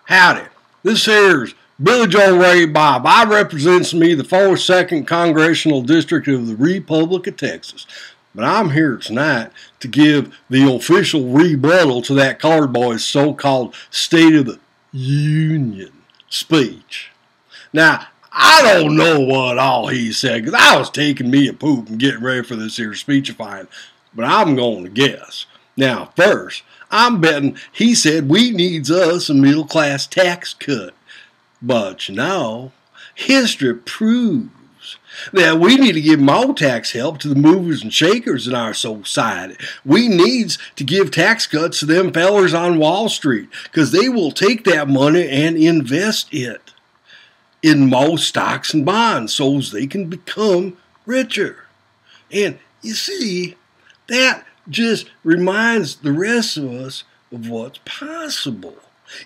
Howdy, this here's Billy Joe Ray Bobb. I represents me the 42nd Congressional District of the Republic of Texas. But I'm here tonight to give the official rebuttal to that colored boy's so-called State of the Union speech. Now, I don't know what all he said, because I was taking me a poop and getting ready for this here speechifying, but I'm going to guess. Now, first, I'm betting he said we needs us a middle-class tax cut. But, you know, history proves that we need to give more tax help to the movers and shakers in our society. We needs to give tax cuts to them fellers on Wall Street, because they will take that money and invest it in more stocks and bonds so they can become richer. And you see, that just reminds the rest of us of what's possible.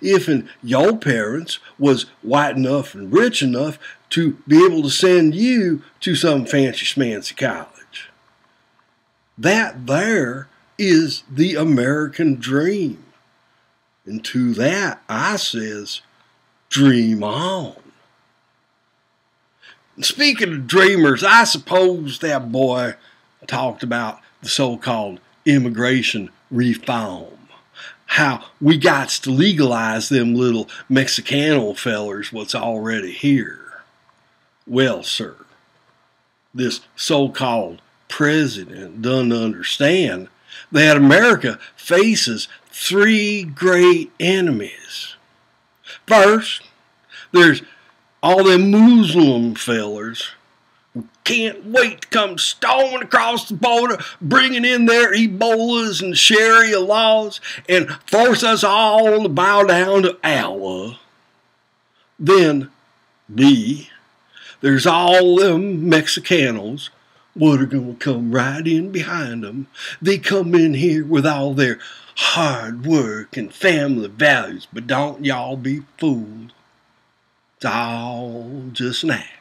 If your parents was white enough and rich enough to be able to send you to some fancy schmancy college. That there is the American dream. And to that I says, dream on. And speaking of dreamers, I suppose that boy talked about the so-called immigration reform. How we got to legalize them little Mexicano fellers what's already here. Well, sir, this so-called president doesn't understand that America faces three great enemies. First, there's all them Muslim fellers who can't wait to come storming across the border, bringing in their Ebolas and Sharia laws, and force us all to bow down to Allah. Then, B, there's all them Mexicanos what are going to come right in behind them. They come in here with all their hard work and family values, but don't y'all be fooled. It's all just an act.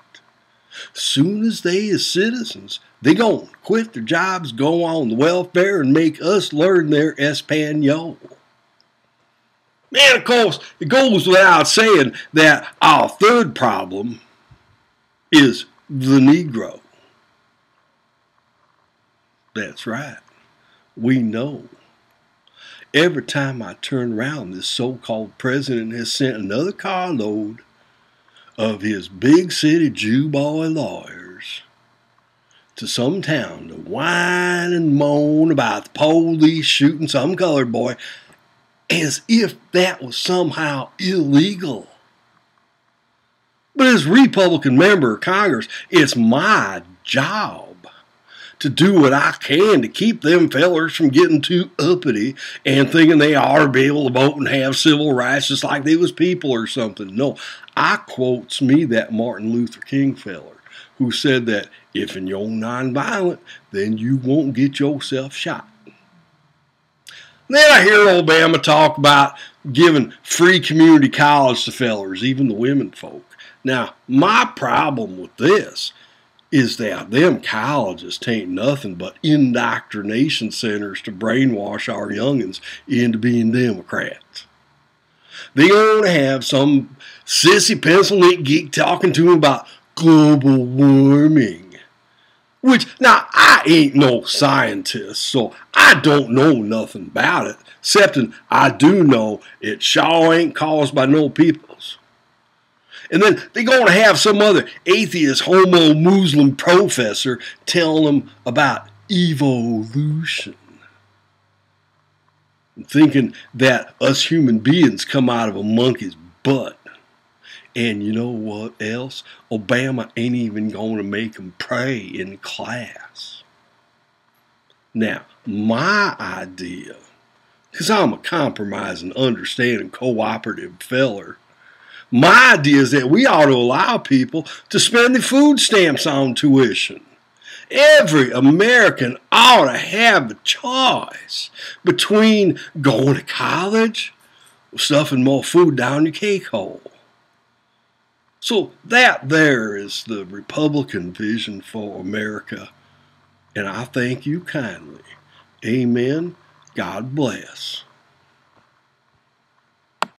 Soon as they as citizens, they gon' quit their jobs, go on the welfare, and make us learn their Espanol. And of course, it goes without saying that our third problem is the Negro. That's right. We know. Every time I turn around, this so-called president has sent another carload of his big city Jew boy lawyers to some town to whine and moan about the police shooting some colored boy as if that was somehow illegal. But as Republican member of Congress, it's my job to do what I can to keep them fellers from getting too uppity and thinking they ought to be able to vote and have civil rights just like they was people or something. No, I quotes me that Martin Luther King feller who said that if you're nonviolent, then you won't get yourself shot. Then I hear old Bama talk about giving free community college to fellers, even the women folk. Now, my problem with this is that them colleges ain't nothing but indoctrination centers to brainwash our youngins into being Democrats. They gonna have some sissy pencil neck geek talking to them about global warming. Which, now, I ain't no scientist, so I don't know nothing about it, except I do know it sure ain't caused by no peoples. And then they're going to have some other atheist homo Muslim professor telling them about evolution. Thinking that us human beings come out of a monkey's butt. And you know what else? Obama ain't even going to make them pray in class. Now, my idea, because I'm a compromising, understanding, cooperative feller, my idea is that we ought to allow people to spend their food stamps on tuition. Every American ought to have a choice between going to college or stuffing more food down your cake hole. So that there is the Republican vision for America, and I thank you kindly. Amen. God bless.